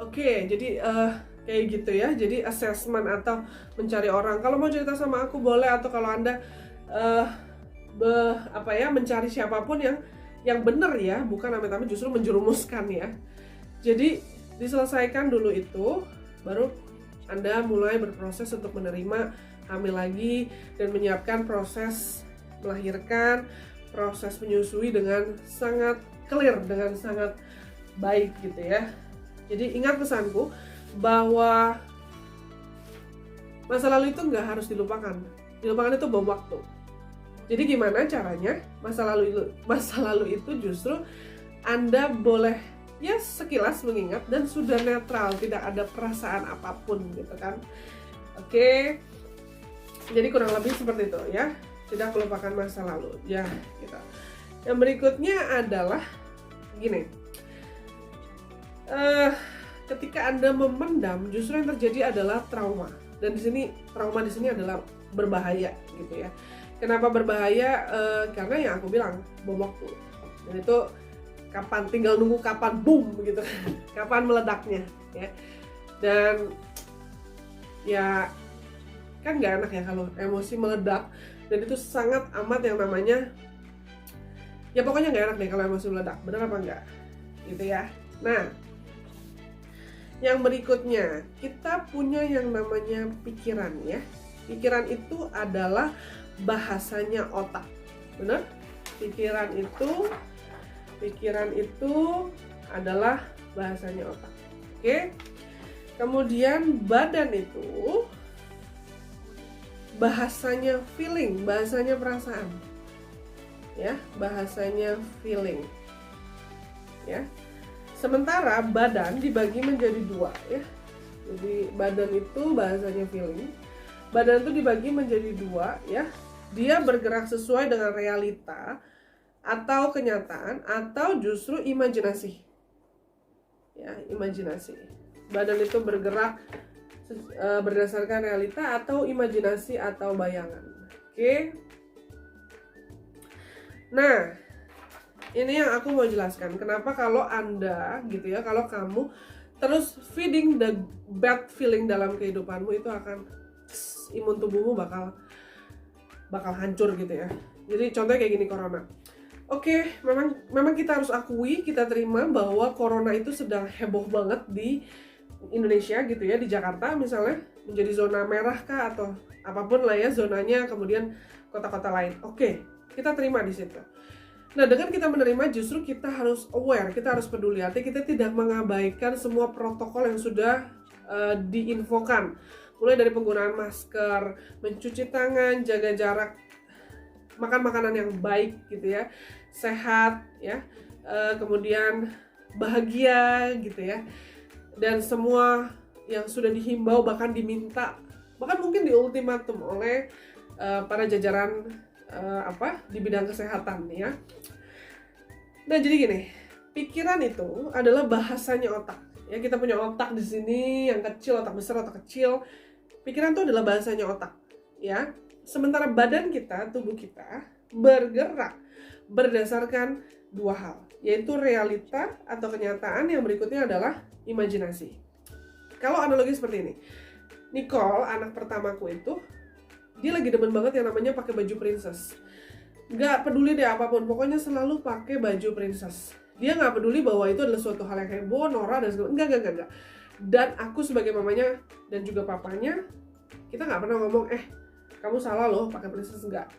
Oke, jadi kayak gitu ya. Jadi assessment atau mencari orang. Kalau mau cerita sama aku boleh, atau kalau Anda uh, mencari siapapun yang benar ya, bukan amit-amit justru menjerumuskan ya. Jadi diselesaikan dulu itu, baru Anda mulai berproses untuk menerima hamil lagi dan menyiapkan proses melahirkan, proses menyusui dengan sangat clear, dengan sangat baik gitu ya. Jadi ingat pesanku bahwa masa lalu itu nggak harus dilupakan. Dilupakan itu bom waktu. Jadi gimana caranya? Masa lalu itu justru Anda boleh ya sekilas mengingat dan sudah netral, tidak ada perasaan apapun gitu kan. Oke. Jadi kurang lebih seperti itu ya. Tidak melupakan masa lalu. Ya, gitu. Yang berikutnya adalah gini. Ketika Anda memendam, justru yang terjadi adalah trauma. Dan trauma di sini adalah berbahaya gitu ya. Kenapa berbahaya? Karena yang aku bilang bom waktu. Dan itu tinggal nunggu kapan boom gitu, kapan meledaknya ya. Dan ya kan nggak enak ya kalau emosi meledak, dan itu sangat amat yang namanya ya pokoknya nggak enak deh kalau emosi meledak, benar apa enggak gitu ya. Nah, yang berikutnya kita punya yang namanya pikiran ya. Pikiran itu adalah bahasanya otak, benar? Pikiran itu adalah bahasanya otak. Oke. Kemudian badan itu bahasanya feeling, bahasanya perasaan. Ya, bahasanya feeling. Ya. Sementara badan dibagi menjadi dua ya. Jadi badan itu bahasanya feeling. Badan itu dibagi menjadi dua ya. Dia bergerak sesuai dengan realita atau kenyataan atau justru imajinasi. Ya, imajinasi. Badan itu bergerak berdasarkan realita atau imajinasi atau bayangan. Oke. Nah, ini yang aku mau jelaskan. Kenapa kalau Anda gitu ya, kalau kamu terus feeding the bad feeling dalam kehidupanmu, itu akan imun tubuhmu bakal hancur gitu ya. Jadi contohnya kayak gini, corona. Oke, memang kita harus akui, kita terima bahwa corona itu sedang heboh banget di Indonesia gitu ya, di Jakarta misalnya menjadi zona merah kah atau apapun lah ya zonanya, kemudian kota-kota lain. Oke, kita terima di situ. Nah, dengan kita menerima, justru kita harus aware, kita harus peduli. Artinya kita tidak mengabaikan semua protokol yang sudah diinfokan. Mulai dari penggunaan masker, mencuci tangan, jaga jarak, makan makanan yang baik gitu ya, sehat ya, kemudian bahagia gitu ya. Dan semua yang sudah dihimbau, bahkan diminta, bahkan mungkin diultimatum oleh para jajaran di bidang kesehatan ya. Nah, jadi gini, pikiran itu adalah bahasanya otak. Ya, kita punya otak di sini yang kecil, otak besar, otak kecil. Pikiran itu adalah bahasanya otak, ya. Sementara badan kita, tubuh kita bergerak berdasarkan dua hal, yaitu realita atau kenyataan, yang berikutnya adalah imajinasi. Kalau analogi seperti ini, Nicole, anak pertamaku itu, dia lagi demen banget yang namanya pakai baju princess. Nggak peduli deh apapun, pokoknya selalu pakai baju princess. Dia nggak peduli bahwa itu adalah suatu hal yang heboh, norak, dan segala. Enggak. Dan aku sebagai mamanya dan juga papanya, kita nggak pernah ngomong, kamu salah loh pakai princess, enggak.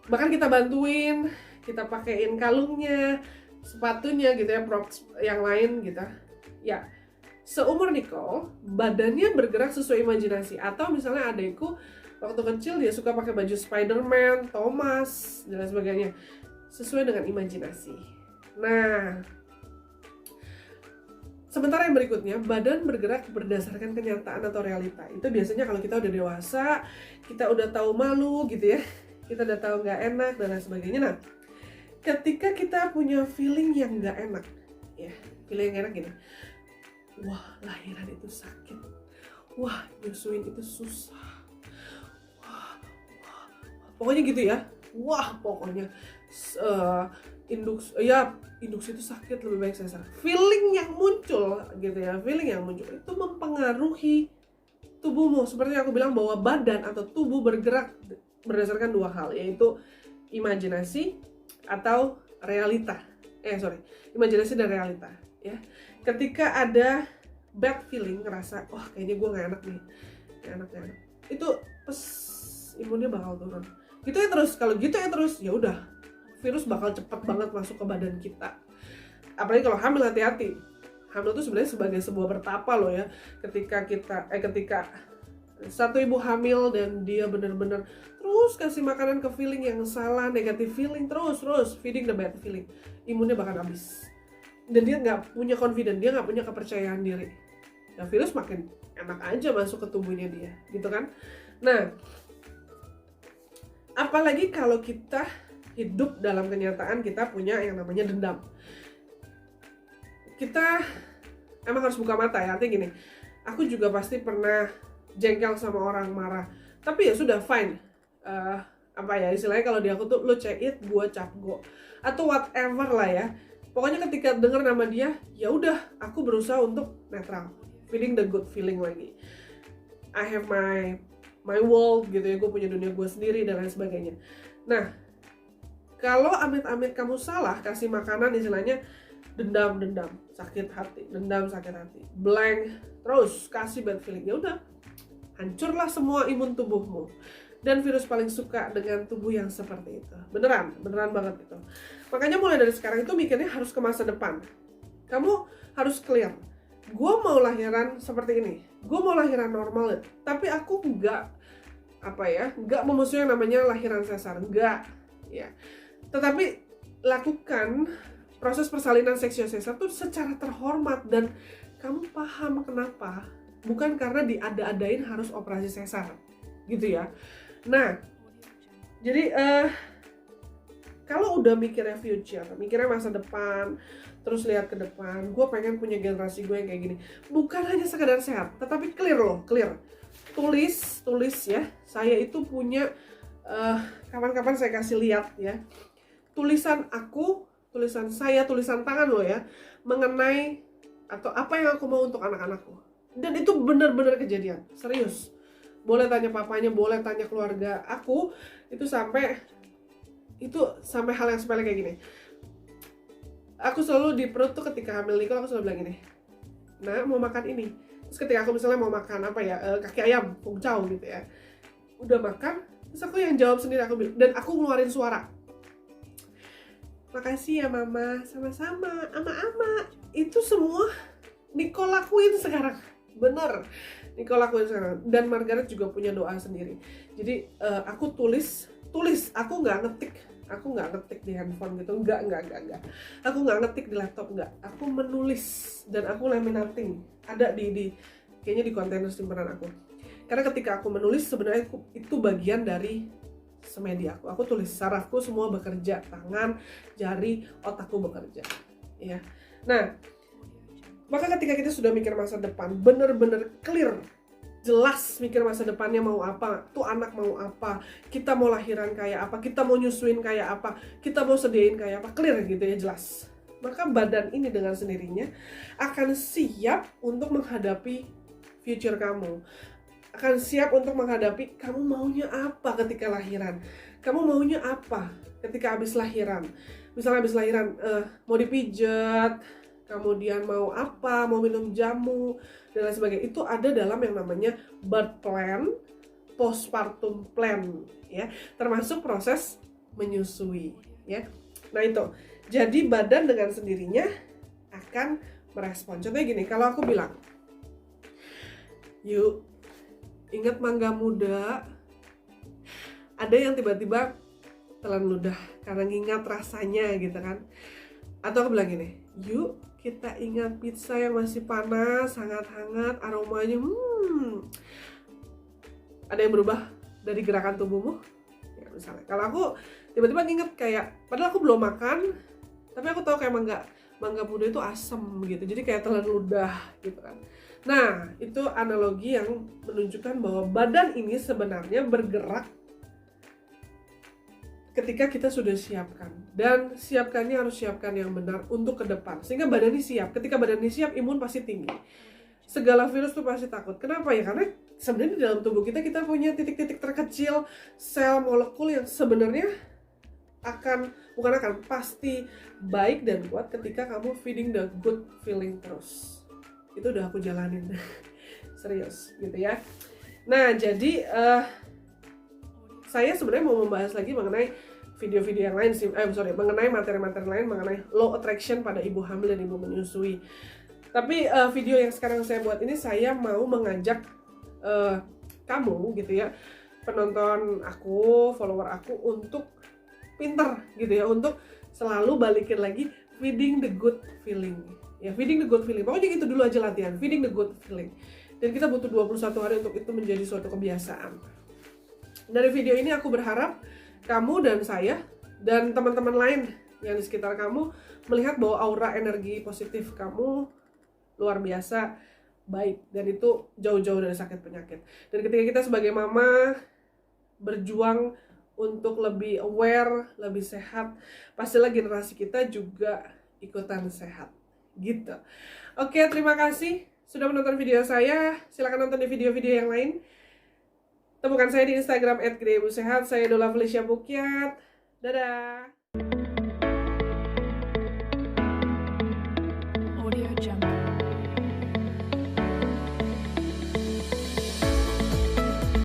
Bahkan kita bantuin, kita pakein kalungnya, sepatunya gitu ya, props yang lain gitu. Ya, seumur Nicole, badannya bergerak sesuai imajinasi. Atau misalnya adekku waktu kecil dia suka pakai baju Spider-Man, Thomas, dan lain sebagainya, sesuai dengan imajinasi. Nah, sementara yang berikutnya, badan bergerak berdasarkan kenyataan atau realita. Itu biasanya kalau kita udah dewasa, kita udah tahu malu gitu ya, kita udah tahu nggak enak dan lain sebagainya. Nah, ketika kita punya feeling yang nggak enak, ya, feeling yang enak gini, wah lahiran itu sakit, wah nyusuin itu susah, wah, pokoknya gitu ya, wah pokoknya induksi itu sakit, lebih baik sesar. Feeling yang muncul gitu ya, feeling yang muncul itu mempengaruhi tubuhmu. Seperti yang aku bilang bahwa badan atau tubuh bergerak berdasarkan dua hal, yaitu imajinasi atau realita. Imajinasi dan realita ya. Ketika ada bad feeling, ngerasa wah kayaknya gue nggak enak nih, nggak enak, itu imunnya bakal turun. Gitu ya terus, kalau gitu ya terus, ya udah virus bakal cepat banget masuk ke badan kita. Apalagi kalau hamil, hati-hati. Hamil itu sebenarnya sebagai sebuah bertapa loh ya. Ketika satu ibu hamil dan dia benar-benar terus kasih makanan ke feeling yang salah, negative feeling, terus feeding the bad feeling, imunnya bakal habis. Dan dia nggak punya confidence, dia nggak punya kepercayaan diri. Dan virus makin enak aja masuk ke tubuhnya dia, gitu kan? Nah, apalagi kalau kita hidup dalam kenyataan kita punya yang namanya dendam. Kita emang harus buka mata ya, artinya gini, aku juga pasti pernah jengkel sama orang, marah, tapi ya sudah fine. Istilahnya kalau di aku tuh lo check it, gua cap go, atau whatever lah ya. Pokoknya ketika dengar nama dia, ya udah, aku berusaha untuk netral, feeling the good feeling lagi. I have my world gitu ya, gue punya dunia gue sendiri dan lain sebagainya. Nah, kalau amit-amit kamu salah kasih makanan, istilahnya dendam, sakit hati, blank, terus kasih bad feeling, ya udah, hancurlah semua imun tubuhmu. Dan virus paling suka dengan tubuh yang seperti itu. Beneran banget itu. Makanya mulai dari sekarang itu mikirnya harus ke masa depan. Kamu harus clear. Gue mau lahiran seperti ini. Gue mau lahiran normal, tapi aku nggak memusuhi yang namanya lahiran sesar, enggak, ya. Tetapi lakukan proses persalinan seksio sesar tuh secara terhormat dan kamu paham kenapa, bukan karena diada-adain harus operasi sesar, gitu ya. Nah, jadi kalau udah mikirnya future, mikirnya masa depan, terus lihat ke depan, gue pengen punya generasi gue yang kayak gini, bukan hanya sekedar sehat, tetapi clear. Tulis ya, saya itu punya kapan-kapan saya kasih lihat ya, tulisan saya, tulisan tangan lo ya, mengenai atau apa yang aku mau untuk anak-anakku. Dan itu benar-benar kejadian, serius. Boleh tanya papanya, boleh tanya keluarga aku, itu sampai hal yang sepele kayak gini. Aku selalu di perut tuh ketika hamil Nicole, aku selalu bilang gini, nah mau makan ini. Terus ketika aku misalnya mau makan kaki ayam, pungcau gitu ya, udah makan, terus aku yang jawab sendiri, aku bilang, dan aku ngeluarin suara, makasih ya mama, sama-sama, ama-ama. Itu semua Nicole lakuin sekarang, bener, Nicole lakuin sekarang. Dan Margaret juga punya doa sendiri. Jadi aku tulis, aku nggak ngetik di handphone gitu, enggak. Aku nggak ngetik di laptop, enggak. Aku menulis dan aku laminating, ada kayaknya di kontainer simpanan aku. Karena ketika aku menulis sebenarnya itu bagian dari semedi aku. Aku tulis, sarafku semua bekerja, tangan, jari, otakku bekerja, ya. Nah, maka ketika kita sudah mikir masa depan, bener-bener clear, jelas mikir masa depannya mau apa, tuh anak mau apa, kita mau lahiran kayak apa, kita mau nyusuin kayak apa, kita mau sediain kayak apa, clear gitu ya, jelas. Maka badan ini dengan sendirinya akan siap untuk menghadapi future kamu, akan siap untuk menghadapi kamu maunya apa ketika lahiran, kamu maunya apa ketika habis lahiran. Misalnya habis lahiran mau dipijat, kemudian mau apa, mau minum jamu dan lain sebagainya. Itu ada dalam yang namanya birth plan, postpartum plan ya, termasuk proses menyusui ya. Nah itu, jadi badan dengan sendirinya akan merespon. Contohnya gini, kalau aku bilang, yuk ingat mangga muda, ada yang tiba-tiba telan ludah karena ngingat rasanya gitu kan. Atau aku bilang gini, yuk kita ingat pizza yang masih panas, hangat-hangat, aromanya ada yang berubah dari gerakan tubuhmu ya. Misalnya kalau aku tiba-tiba nginget kayak, padahal aku belum makan, tapi aku tahu kayak mangga muda itu asem gitu, jadi kayak telan ludah gitu kan. Nah itu analogi yang menunjukkan bahwa badan ini sebenarnya bergerak ketika kita sudah siapkan, dan siapkannya harus siapkan yang benar untuk ke depan sehingga badan ini siap. Ketika badan ini siap, imun pasti tinggi, segala virus tuh pasti takut. Kenapa ya? Karena sebenarnya di dalam tubuh kita punya titik-titik terkecil sel molekul yang sebenarnya pasti baik dan kuat ketika kamu feeding the good feeling terus. Itu udah aku jalanin serius gitu ya. Nah jadi saya sebenarnya mau membahas lagi mengenai video-video yang lain sih, mengenai materi-materi lain mengenai law attraction pada ibu hamil dan ibu menyusui. Tapi video yang sekarang saya buat ini, saya mau mengajak kamu gitu ya, penonton aku, follower aku, untuk pinter gitu ya, untuk selalu balikin lagi feeding the good feeling ya, feeding the good feeling. Pokoknya itu dulu aja latihan, feeding the good feeling. Dan kita butuh 21 hari untuk itu menjadi suatu kebiasaan. Dari video ini aku berharap kamu dan saya dan teman-teman lain yang di sekitar kamu melihat bahwa aura energi positif kamu luar biasa baik, dan itu jauh-jauh dari sakit penyakit. Dan ketika kita sebagai mama berjuang untuk lebih aware, lebih sehat, pastilah generasi kita juga ikutan sehat gitu. Oke, terima kasih sudah menonton video saya. Silahkan nonton di video-video yang lain. Temukan saya di Instagram @gedeibusehat. Saya Dola Felicia Bukiat. Dadah.